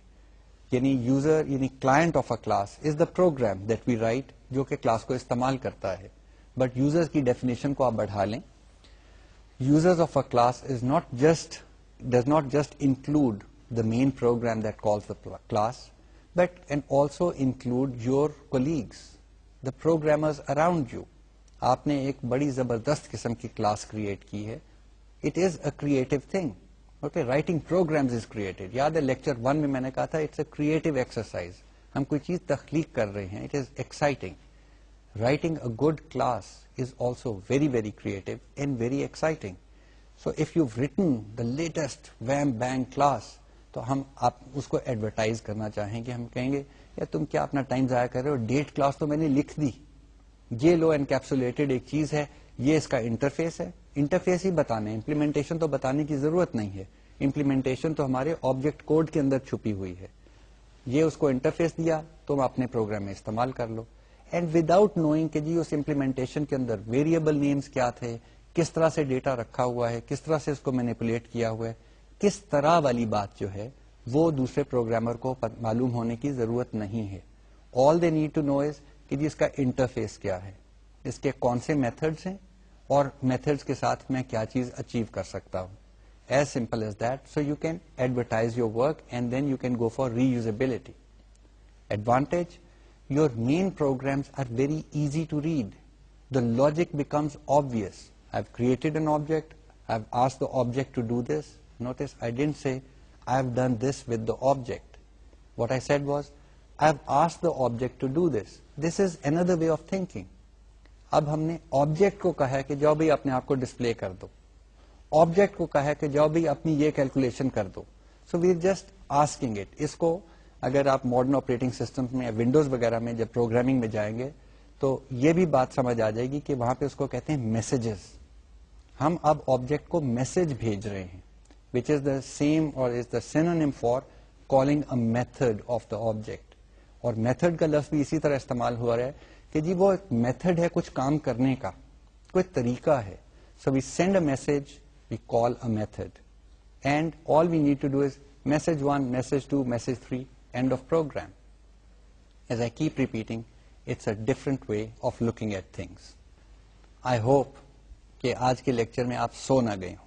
یعنی یوزر یعنی client of a class is the program that we write, جو کہ کلاس کو استعمال کرتا ہے. بٹ یوزر کی ڈیفینیشن کو آپ بڑھا لیں. Users of a class does not just include the main program that calls the class, but can also include your colleagues, the programmers around you. آپ نے ایک بڑی زبردست قسم کی کلاس کریٹ کی ہے. It is a creative thing. Okay, writing programs is creative. یاد ہے لیکچر 1 میں میں نے کہا تھا it's a creative exercise. ہم کوئی چیز تخلیق کر رہے ہیں. It is exciting. Writing a good class is also very, very creative and very exciting. So if you've written the latest wham bang class, تو ہم آپ اس کو ایڈورٹائز کرنا چاہیں گے. ہم کہیں گے یا تم کیا اپنا ٹائم ضائع کر رہے ہو, ڈیٹ کلاس تو میں نے لکھ دی, یہ لو انکیپسولیٹڈ ایک چیز ہے, یہ اس کا انٹرفیس ہے. انٹرفیس ہی بتانے, امپلیمنٹیشن تو بتانے کی ضرورت نہیں ہے. امپلیمنٹیشن تو ہمارے آبجیکٹ کوڈ کے اندر چھپی ہوئی ہے. یہ اس کو انٹرفیس دیا, تم اپنے پروگرام میں استعمال کر لو. اینڈ وداؤٹ نوئنگ کہ جی اس امپلیمنٹیشن کے اندر ویریبل نیمز کیا تھے, کس طرح سے ڈیٹا رکھا ہوا ہے, کس طرح سے اس کو مینیپولیٹ کیا ہوا ہے, کس طرح والی بات جو ہے وہ دوسرے پروگرامر کو معلوم ہونے کی ضرورت نہیں ہے. آل دے نیڈ ٹو نو از کہ جی اس کا انٹرفیس کیا ہے, اس کے کون سے میتھڈز ہیں, اور میتھڈز کے ساتھ میں کیا چیز اچیو کر سکتا ہوں. As simple as that. So you can advertise your work and then you can go for reusability. Advantage, your main programs are very easy to read. The logic becomes obvious. I've created an object. I've asked the object to do this. Notice I didn't say I've done this with the object. What I said was I've asked the object to do this. This is another way of thinking. اب ہم نے object کو کہا ہے کہ جاؤ بھائی اپنے آپ کو ڈسپلے کر دو. آبجیکٹ کو کہا ہے کہ جاؤ بھائی اپنی یہ کیلکولیشن کر دو. So we are just asking it. اس کو اگر آپ ماڈرن آپریٹنگ سسٹمز میں یا ونڈوز وغیرہ میں جب پروگرامنگ میں جائیں گے تو یہ بھی بات سمجھ آ جائے گی کہ وہاں پہ اس کو کہتے ہیں میسجز. ہم اب آبجیکٹ کو میسج بھیج رہے ہیں, وچ از the same or is the synonym for calling a method of the object. اور میتھڈ کا لفظ بھی اسی طرح استعمال ہوا رہا ہے کہ جی وہ ایک میتھڈ ہے کچھ کام کرنے کا, کوئی طریقہ ہے. So we send a message, we call a method, and all we need to do is message 1, message 2, message 3, end of program. As I keep repeating, it's a different way of looking at things. I hope کہ آج کے lecture میں آپ سو نہ گئے ہوں.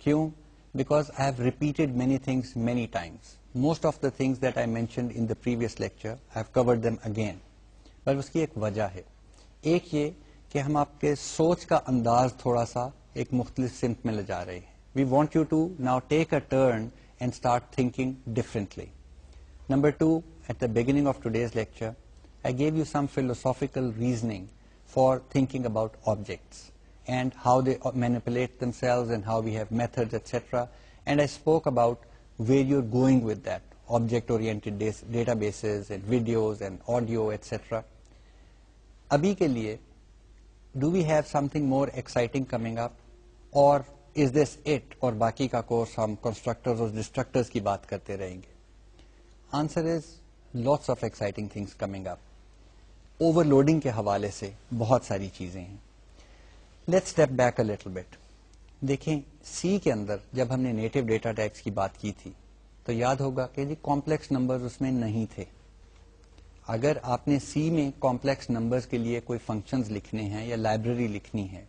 کیوں؟ Because I have repeated many things many times. Most of the things that I mentioned in the previous lecture, I have covered them again. پر اس کی ایک وجہ ہے. ایک یہ کہ ہم آپ کے سوچ کا انداز تھوڑا سا ایک مختلف سمت میں لے جا رہے ہیں. We want you to now take a turn and start thinking differently. Number 2, at the beginning of today's lecture, I gave you some philosophical reasoning for thinking about objects and how they manipulate themselves and how we have methods, etc. And I spoke about where you're going with that, object-oriented databases and videos and audio, etc. Abhi ke liye, do we have something more exciting coming up, or is this it, اور باقی کا course ہم constructors اور destructors کی بات کرتے رہیں گے؟ Answer is lots of exciting things coming up. Over loading کے حوالے سے بہت ساری چیزیں ہیں. Let's step back a little bit. دیکھیں سی کے اندر جب ہم نے نیٹو ڈیٹا ٹائپس کی بات کی تھی تو یاد ہوگا کہ جی کمپلیکس نمبرز اس میں نہیں تھے. اگر آپ نے سی میں کمپلیکس نمبرز کے لیے کوئی فنکشنز لکھنے ہیں یا لائبریری لکھنی ہے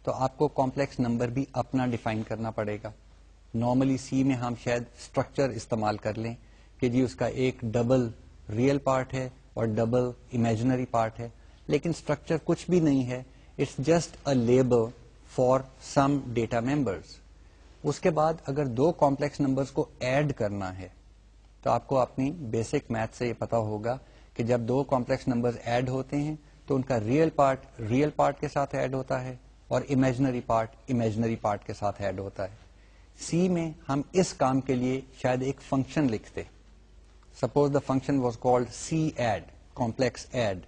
تو آپ کو کمپلیکس نمبر بھی اپنا ڈیفائن کرنا پڑے گا. نارملی سی میں ہم شاید اسٹرکچر استعمال کر لیں کہ جی اس کا ایک ڈبل ریئل پارٹ ہے اور ڈبل امیجنری پارٹ ہے, لیکن اسٹرکچر کچھ بھی نہیں ہے. It's just a label for some data members. اس کے بعد اگر 2 کمپلیکس نمبرس کو ایڈ کرنا ہے تو آپ کو اپنی بیسک میتھ سے یہ پتا ہوگا کہ جب 2 کمپلیکس نمبرز ایڈ ہوتے ہیں تو ان کا ریئل پارٹ کے ساتھ ایڈ ہوتا ہے اور امیجنری پارٹ کے ساتھ ایڈ ہوتا ہے. سی میں ہم اس کام کے لیے شاید ایک فنکشن لکھتے. Suppose the function was called C add, complex add.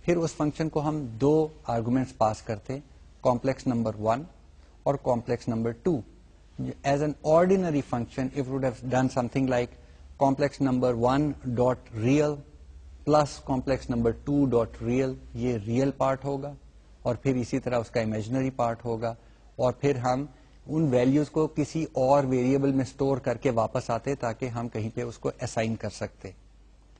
پھر اس فنکشن کو ہم دو آرگومنٹس پاس کرتے, کمپلیکس نمبر 1 اور complex number 2. As an ordinary function if would have done some thing like complex number 1 dot real plus complex number 2 dot real, یہ real part ہوگا, اور پھر اسی طرح اس کا امیجنری پارٹ ہوگا, اور پھر ہم ان ویلیوز کو کسی اور ویریبل میں اسٹور کر کے واپس آتے تاکہ ہم کہیں پہ اس کو اسائن کر سکتے.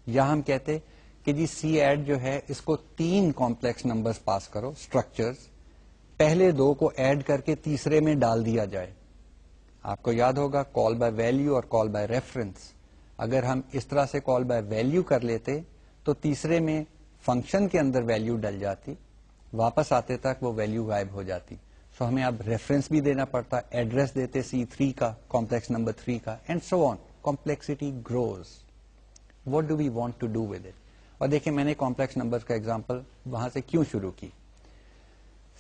یا ہم کہتے کہ جی سی ایڈ جو ہے اس کو 3 کمپلیکس نمبرز پاس کرو, اسٹرکچرز, پہلے 2 کو ایڈ کر کے تیسرے میں ڈال دیا جائے. آپ کو یاد ہوگا کال بائی ویلیو اور کال بائی ریفرنس. اگر ہم اس طرح سے کال بائی ویلیو کر لیتے تو تیسرے میں فنکشن کے اندر ویلیو ڈل جاتی, واپس آتے تک وہ ویلیو غائب ہو جاتی. سو ہمیں اب ریفرنس بھی دینا پڑتا, ایڈریس دیتے C3 کا, کمپلیکس نمبر 3 کا, and so on. Complexity grows. What do we want to do with it? اور دیکھیں میں نے کمپلیکس نمبر کا ایگزامپل وہاں سے کیوں شروع کی.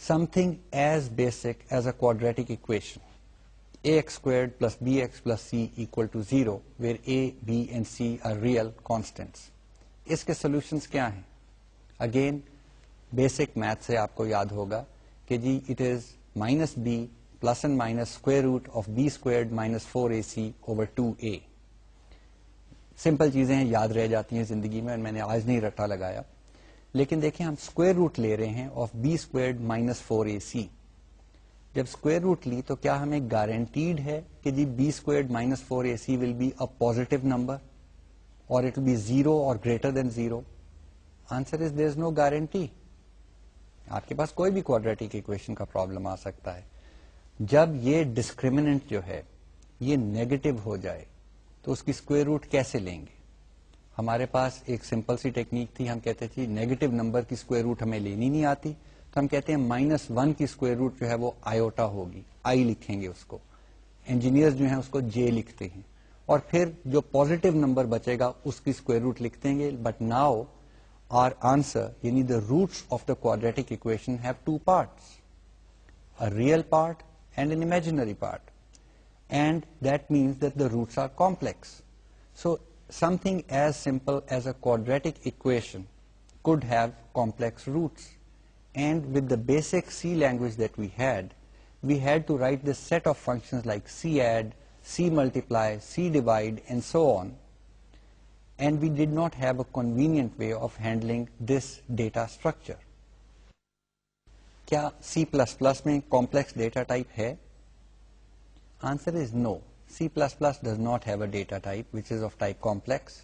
Some thing as basic as a quadratic equation, ax² plus bx plus c equal to 0 where a, b and c are real constants. اس کے سولوشنس کیا ہیں؟ اگین بیسک میتھ سے آپ کو یاد ہوگا کہ جی it is -b plus and minus square root of b² minus 4ac over 2a. Simple چیزیں یاد رہ جاتی ہیں زندگی میں, میں نے آج نہیں رٹا لگایا. لیکن دیکھیں ہم اسکوئر روٹ لے رہے ہیں آف b² minus 4ac. جب اسکوئر روٹ لی تو کیا ہمیں گارنٹیڈ ہے کہ جی b² minus 4ac will be a positive number اور اٹ ول بی 0 اور greater than 0؟ Answer is there is no guarantee. آپ کے پاس کوئی بھی کوڈریٹک ایکویشن کا پرابلم آ سکتا ہے. جب یہ ڈسکریمنٹ جو ہے یہ نیگیٹو ہو جائے تو اس کی اسکوئر روٹ کیسے لیں گے؟ ہمارے پاس ایک سمپل سی ٹیکنیک تھی, ہم کہتے تھے نیگیٹو نمبر کی اسکوئر روٹ ہمیں لینی نہیں آتی, تو ہم کہتے ہیں -1 کی اسکوئر روٹ جو ہے وہ آئیوٹا ہوگی, آئی لکھیں گے اس کو. انجینئر جو ہیں اس کو جے لکھتے ہیں, اور پھر جو پازیٹو نمبر بچے گا اس کی اسکوئر روٹ لکھ دیں گے. بٹ ناؤ our answer, یعنی the roots of the quadratic equation have 2 parts, a real part and an imaginary part, and that means that the roots are complex. So something as simple as a quadratic equation could have complex roots, and with the basic C language that we had to write this set of functions like C add, C multiply, C divide and so on. And we did not have a convenient way of handling this data structure. کیا C++ میں complex data type ہے؟ Answer is no. C++ does not have a data type which is of type complex.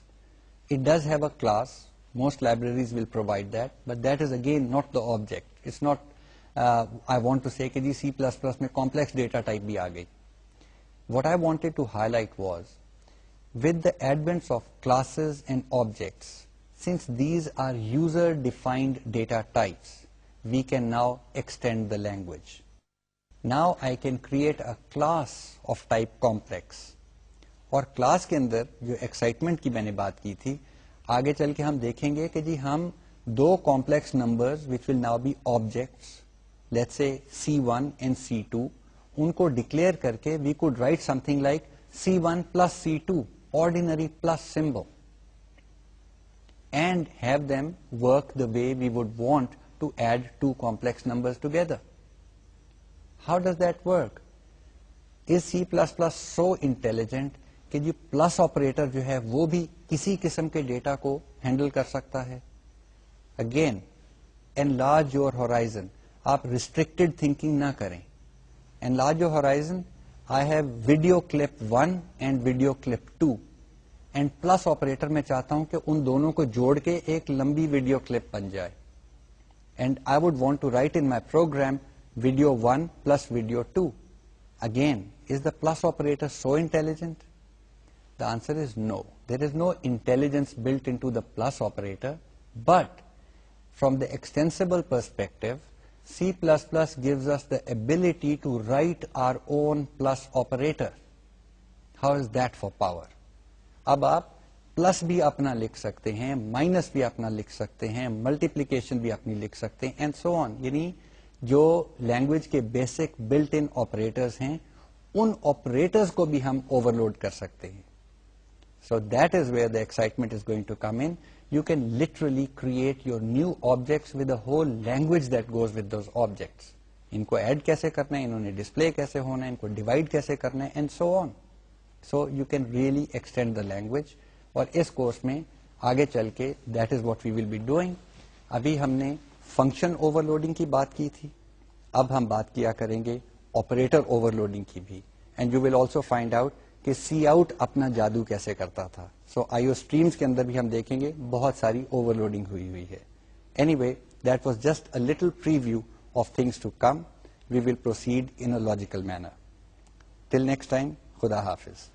It does have a class. Most libraries will provide that, but that is again not the object. It's not, I want to say کہ جی C++ میں complex data type بھی آ گئی. What I wanted to highlight was, with the advent of classes and objects, since these are user-defined data types, we can now extend the language. Now I can create a class of type complex. اور class کے اندر جو excitement کی میں نے بات کی تھی, آگے چل کے ہم دیکھیں گے کہ جی ہم 2 complex numbers which will now be objects, let's say C1 and C2, ان کو ڈکلیئر کر کے we could write something like C1 plus C2, ordinary plus symbol, and have them work the way we would want to add 2 complex numbers together. How does that work? Is C++ so intelligent کہ جو plus operator جو ہے وہ بھی کسی قسم کے data کو ہینڈل کر سکتا ہے؟ Again enlarge your horizon. آپ ریسٹرکٹیڈ تھنکنگ نہ کریں. enlarge your horizon. I have video clip 1 and video clip 2, and plus operator میں چاہتا ہوں کہ ان دونوں کو جوڑ کے ایک لمبی ویڈیو کلپ بن جائے, and I would want to write in my program video 1 plus video 2. Again, is the plus operator so intelligent? The answer is no. There is no intelligence built into the plus operator, but from the extensible perspective, C++ gives us the ability to write our own plus operator. How is that for power? اب آپ plus بھی اپنا لکھ سکتے ہیں, minus بھی اپنا لکھ سکتے ہیں, ملٹیپلیکیشن بھی اپنی لکھ سکتے ہیں, اینڈ سو آن. یعنی جو لینگویج کے بیسک بلٹ ان آپریٹرز ہیں ان آپریٹرز کو بھی ہم اوور لوڈ کر سکتے ہیں. So that is where the excitement is going to come in. You can literally create your new objects with a whole language that goes with those objects. ان کو add کیسے کرنا ہے, انہوں نے ڈسپلے کیسے ہونا ہے, ان کو ڈیوائڈ کیسے کرنا ہے, and so on. So you can really extend the language. اور اس کورس میں آگے چل کے that is what we will be doing. ابھی ہم نے فنکشن اوور لوڈنگ کی بات کی تھی, اب ہم بات کیا کریں گے آپریٹر اوور لوڈنگ کی بھی. And you will also find out کہ سی آؤٹ اپنا جادو کیسے کرتا تھا. سو آئی او اسٹریمس کے اندر بھی ہم دیکھیں گے بہت ساری اوور لوڈنگ ہوئی ہے. Anyway that was just a little preview of things to come. We will proceed in a logical manner. Till next time, خدا حافظ.